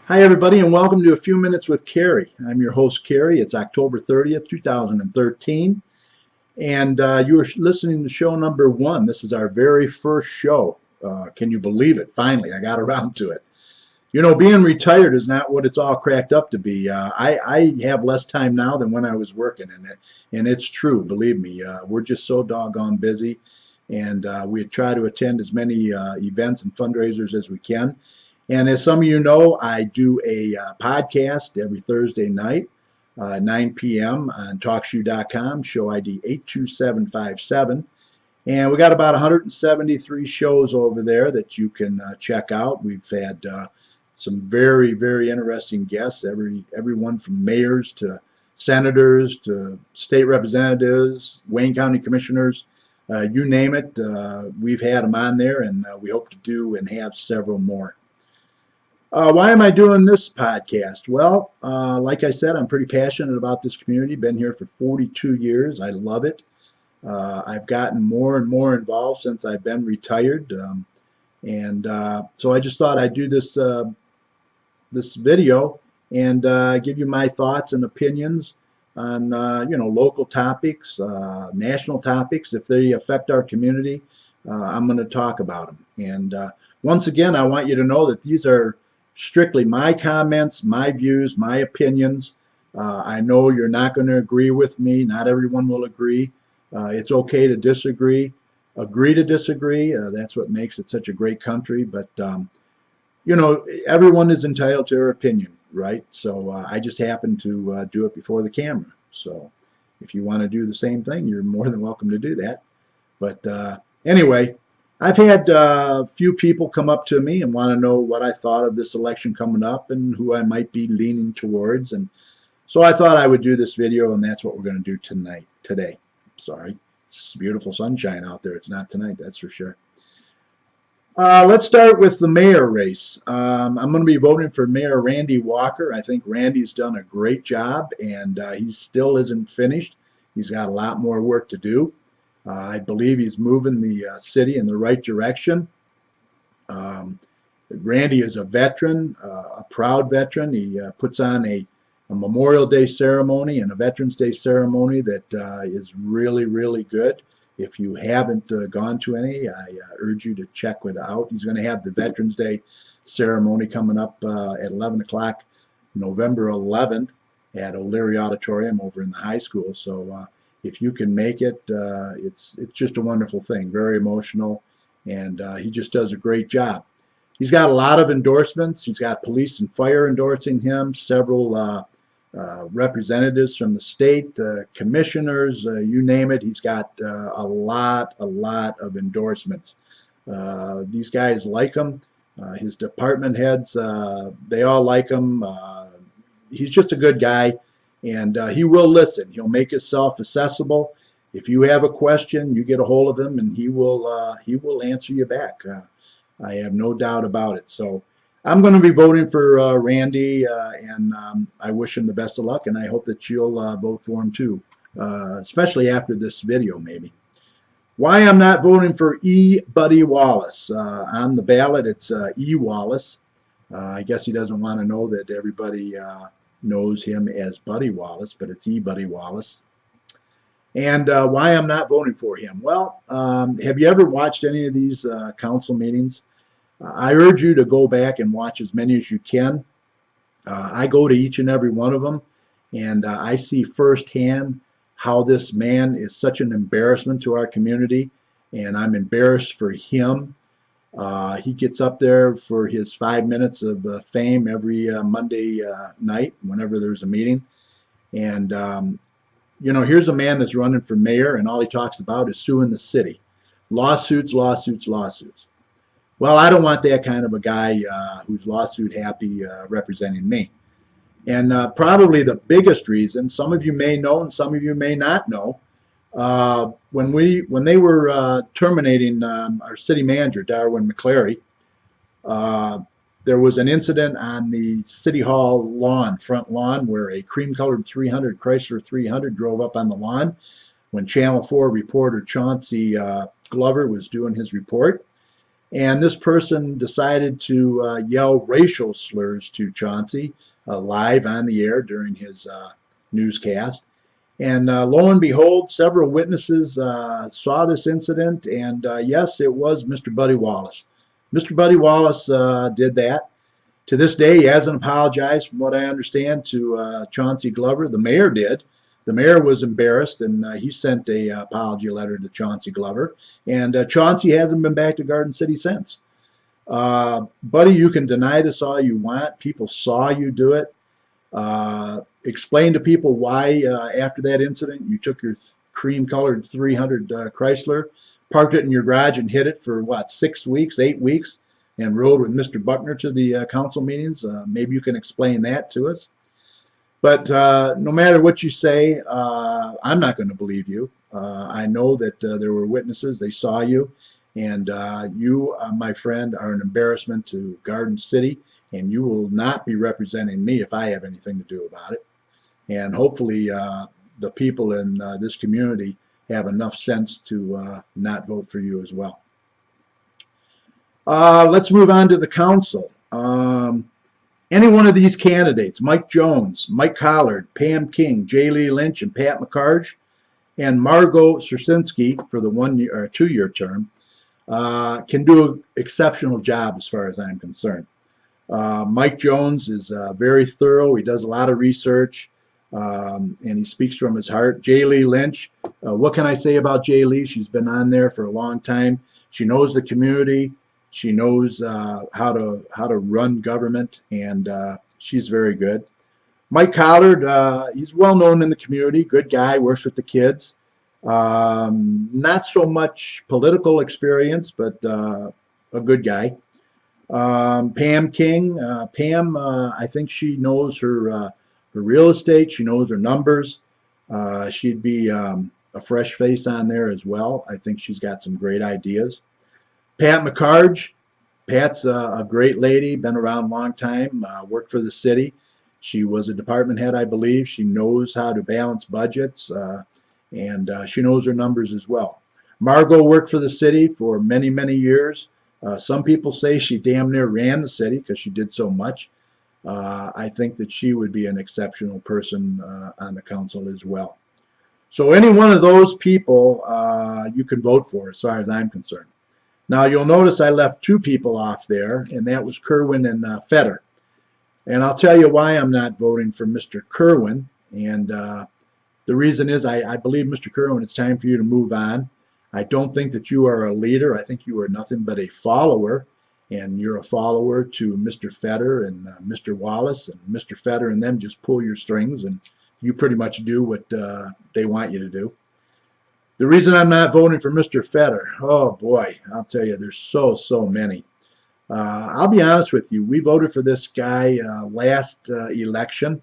Hi, everybody, and welcome to A Few Minutes with Kerry. I'm your host, Kerry. It's October 30th, 2013, and you are listening to show number one. This is our very first show. Can you believe it? Finally, I got around to it. You know, being retired is not what it's all cracked up to be. I have less time now than when I was working in it, and it's true, believe me. We're just so doggone busy, and we try to attend as many events and fundraisers as we can. And as some of you know, I do a podcast every Thursday night, 9 p.m. on TalkShoe.com, show ID 82757. And we got about 173 shows over there that you can check out. We've had some very, very interesting guests, everyone from mayors to senators to state representatives, Wayne County commissioners, you name it. We've had them on there, and we hope to do and have several more. Why am I doing this podcast? Well, like I said, I'm pretty passionate about this community. Been here for 42 years. I love it. I've gotten more and more involved since I've been retired, so I just thought I'd do this video and give you my thoughts and opinions on local topics, national topics. If they affect our community, I'm going to talk about them. And once again, I want you to know that these are strictly my comments, my views, my opinions. I know you're not going to agree with me. Not everyone will agree. It's okay to disagree. Agree to disagree. That's what makes it such a great country. But, everyone is entitled to their opinion, right? So I just happen to do it before the camera. So if you want to do the same thing, you're more than welcome to do that. But anyway, I've had a few people come up to me and want to know what I thought of this election coming up and who I might be leaning towards. And so I thought I would do this video, and that's what we're going to do today. Sorry. It's beautiful sunshine out there. It's not tonight, that's for sure. Let's start with the mayor race. I'm going to be voting for Mayor Randy Walker. I think Randy's done a great job, and he still isn't finished. He's got a lot more work to do. I believe he's moving the city in the right direction. Randy is a veteran, a proud veteran. He puts on a Memorial Day ceremony and a Veterans Day ceremony that is really, really good. If you haven't gone to any, I urge you to check it out. He's going to have the Veterans Day ceremony coming up at 11 o'clock, November 11th, at O'Leary Auditorium over in the high school. So if you can make it, it's just a wonderful thing. Very emotional, and he just does a great job. He's got a lot of endorsements. He's got police and fire endorsing him, several representatives from the state, commissioners, you name it. He's got a lot of endorsements. These guys like him. His department heads, they all like him. He's just a good guy. And he will listen. He'll make himself accessible. If you have a question, you get a hold of him, and he will answer you back. I have no doubt about it. So I'm going to be voting for Randy, and I wish him the best of luck, and I hope that you'll vote for him too, especially after this video maybe. Why I'm not voting for Buddy Wallace. On the ballot, it's Wallace. I guess he doesn't want to know that everybody knows him as Buddy Wallace, but it's Buddy Wallace. And why I'm not voting for him. Well, have you ever watched any of these council meetings? I urge you to go back and watch as many as you can. I go to each and every one of them, and I see firsthand how this man is such an embarrassment to our community, and I'm embarrassed for him. He gets up there for his 5 minutes of fame every Monday night whenever there's a meeting. And, here's a man that's running for mayor, and all he talks about is suing the city. Lawsuits, lawsuits, lawsuits. Well, I don't want that kind of a guy who's lawsuit happy representing me. And probably the biggest reason, some of you may know and some of you may not know, when they were terminating our city manager, Darwin McCormack, there was an incident on the City Hall lawn, front lawn, where a cream-colored Chrysler 300 drove up on the lawn when Channel 4 reporter Chauncey Glover was doing his report. And this person decided to yell racial slurs to Chauncey live on the air during his newscast. And lo and behold, several witnesses saw this incident, and yes, it was Mr. Buddy Wallace. Mr. Buddy Wallace did that. To this day, he hasn't apologized, from what I understand, to Chauncey Glover. The mayor did. The mayor was embarrassed, and he sent a apology letter to Chauncey Glover. And Chauncey hasn't been back to Garden City since. Buddy, you can deny this all you want. People saw you do it. Explain to people why, after that incident, you took your cream-colored 300 Chrysler, parked it in your garage, and hid it for, what, 6 weeks, 8 weeks, and rode with Mr. Buckner to the council meetings. Maybe you can explain that to us. But no matter what you say, I'm not going to believe you. I know that there were witnesses. They saw you. And you, my friend, are an embarrassment to Garden City. And you will not be representing me if I have anything to do about it. And hopefully the people in this community have enough sense to not vote for you as well. Let's move on to the council. Any one of these candidates, Mike Jones, Mike Collard, Pam King, J. Lee Lynch, and Pat McCarge, and Margot Sersinski for the 1 year or 2 year term, can do an exceptional job as far as I'm concerned. Mike Jones is very thorough. He does a lot of research, and he speaks from his heart. J. Lee Lynch, what can I say about J. Lee? She's been on there for a long time. She knows the community. She knows how to run government, and she's very good. Mike Collard, he's well known in the community. Good guy, works with the kids. Not so much political experience, but a good guy. Pam King, Pam, I think she knows her real estate. She knows her numbers. She'd be a fresh face on there as well. I think she's got some great ideas. Pat McCarge, Pat's a great lady, been around a long time, worked for the city. She was a department head, I believe. She knows how to balance budgets, and she knows her numbers as well. Margot worked for the city for many, many years. Some people say she damn near ran the city because she did so much. I think that she would be an exceptional person on the council as well. So any one of those people you can vote for as far as I'm concerned. Now you'll notice I left 2 people off there, and that was Kerwin and Fetter. And I'll tell you why I'm not voting for Mr. Kerwin. And the reason is I believe, Mr. Kerwin, it's time for you to move on. I don't think that you are a leader. I think you are nothing but a follower, and you're a follower to Mr. Fetter and Mr. Wallace, and Mr. Fetter and them just pull your strings, and you pretty much do what they want you to do. The reason I'm not voting for Mr. Fetter, oh boy, I'll tell you, there's so many. I'll be honest with you, we voted for this guy last election,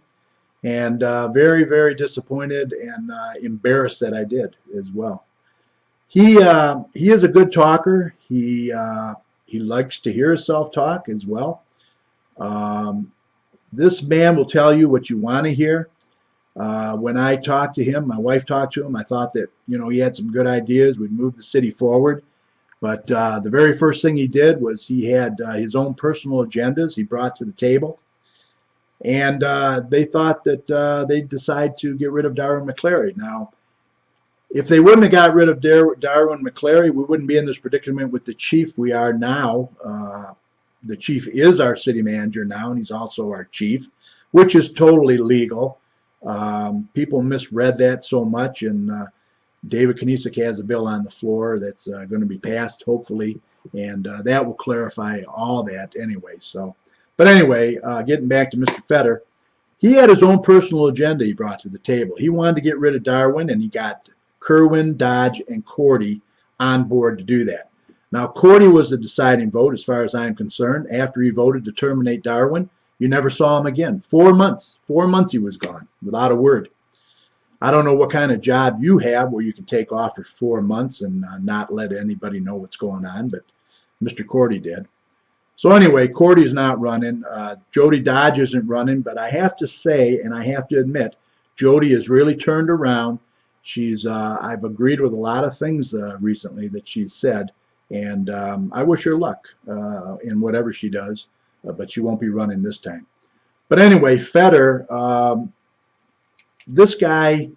and very, very disappointed and embarrassed that I did as well. He is a good talker. He likes to hear himself talk as well. This man will tell you what you want to hear. When I talked to him, my wife talked to him, I thought that, you know, he had some good ideas, would move the city forward. But the very first thing he did was he had his own personal agendas he brought to the table. And they thought that they'd decide to get rid of Darwin McCleary. Now, if they wouldn't have got rid of Darwin McCleary, we wouldn't be in this predicament with the chief we are now. The chief is our city manager now, and he's also our chief, which is totally legal. People misread that so much, and David Kniesek has a bill on the floor that's going to be passed, hopefully, and that will clarify all that anyway. So, but anyway, getting back to Mr. Fetter, he had his own personal agenda he brought to the table. He wanted to get rid of Darwin, and he got Kerwin, Dodge, and Cordy on board to do that. Now, Cordy was the deciding vote as far as I'm concerned. After he voted to terminate Darwin, you never saw him again. 4 months. 4 months he was gone without a word. I don't know what kind of job you have where you can take off for 4 months and not let anybody know what's going on, but Mr. Cordy did. So anyway, Cordy's not running. Jody Dodge isn't running, but I have to say, and I have to admit, Jody has really turned around. She's I've agreed with a lot of things recently that she's said, And I wish her luck in whatever she does, but she won't be running this time. But anyway, Fetter, this guy,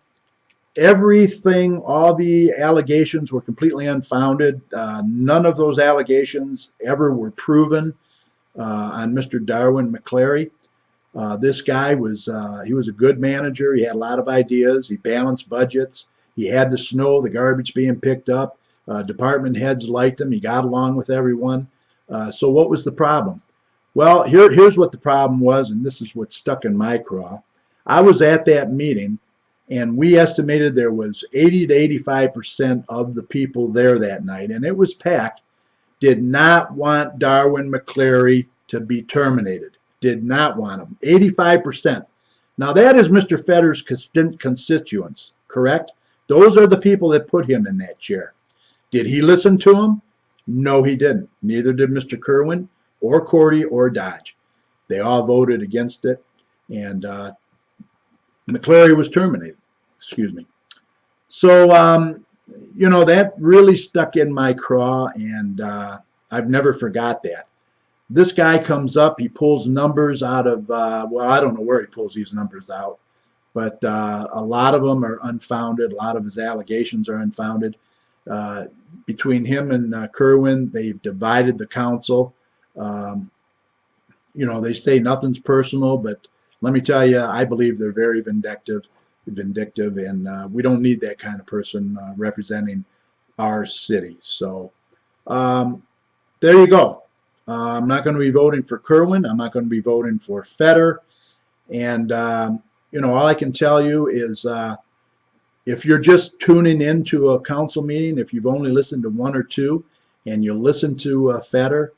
everything, all the allegations were completely unfounded. None of those allegations ever were proven on Mr. Darwin McCormack. This guy was he was a good manager. He had a lot of ideas. He balanced budgets. He had the snow, the garbage being picked up. Department heads liked him. He got along with everyone. So what was the problem? Well, here's what the problem was, and this is what stuck in my craw. I was at that meeting, and we estimated there was 80 to 85% of the people there that night, and it was packed, did not want Darwin McCormack to be terminated. Did not want him. 85%. Now that is Mr. Fetter's constituents, correct? Those are the people that put him in that chair. Did he listen to them? No, he didn't. Neither did Mr. Kerwin or Cordy or Dodge. They all voted against it, and McCormack was terminated. Excuse me. So, you know, that really stuck in my craw, and I've never forgot that. This guy comes up, he pulls numbers out of, well, I don't know where he pulls these numbers out, but a lot of them are unfounded. A lot of his allegations are unfounded. Between him and Kerwin, they've divided the council. You know, they say nothing's personal, but let me tell you, I believe they're very vindictive, and we don't need that kind of person representing our city. So there you go. I'm not going to be voting for Kerwin. I'm not going to be voting for Fetter. And, you know, all I can tell you is if you're just tuning into a council meeting, if you've only listened to one or two, and you listen to Fetter,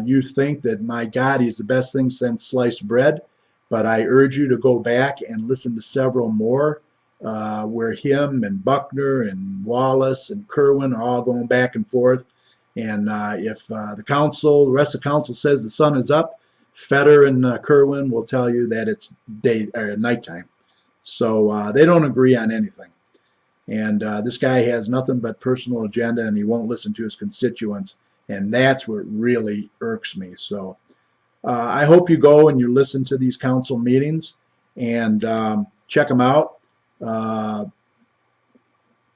you think that, my God, he's the best thing since sliced bread. But I urge you to go back and listen to several more where him and Buckner and Wallace and Kerwin are all going back and forth. And if the rest of the council says the sun is up, Fetter and Kerwin will tell you that it's nighttime. So they don't agree on anything. And this guy has nothing but personal agenda, and he won't listen to his constituents. And that's what really irks me. So I hope you go and you listen to these council meetings and check them out.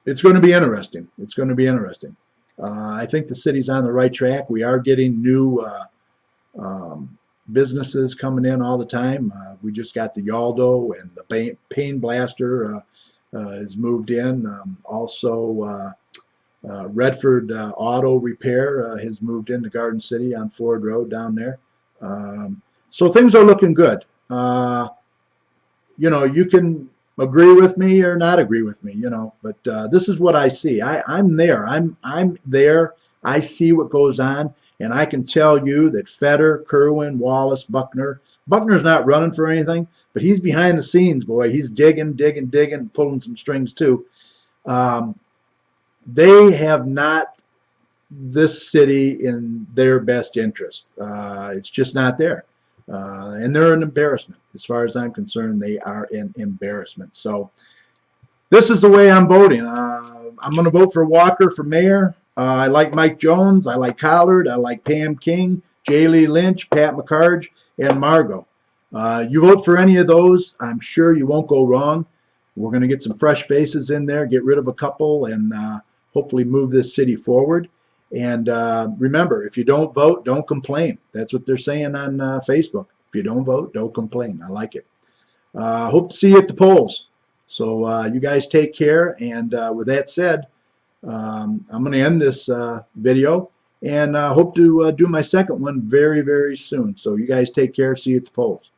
It's going to be interesting. It's going to be interesting. I think the city's on the right track. We are getting new businesses coming in all the time. We just got the Yaldo, and the Pain Blaster has moved in. Also, Redford Auto Repair has moved into Garden City on Ford Road down there. So things are looking good. You know, you can agree with me or not agree with me, you know, but this is what I see. I'm there. I'm there. I see what goes on, and I can tell you that Fetter, Kerwin, Wallace, Buckner's not running for anything, but he's behind the scenes, boy. He's digging, pulling some strings too. They have not this city in their best interest. It's just not there. And they're an embarrassment. As far as I'm concerned, they are an embarrassment. So this is the way I'm voting. I'm going to vote for Walker for mayor. I like Mike Jones. I like Collard. I like Pam King, J. Lee Lynch, Pat McCarge, and Margot. You vote for any of those, I'm sure you won't go wrong. We're going to get some fresh faces in there, get rid of a couple, and hopefully move this city forward. And remember, if you don't vote, don't complain. That's what they're saying on Facebook. If you don't vote, don't complain. I like it. Hope to see you at the polls. So you guys take care. And with that said, I'm going to end this video, and hope to do my second one very, very soon. So you guys take care. See you at the polls.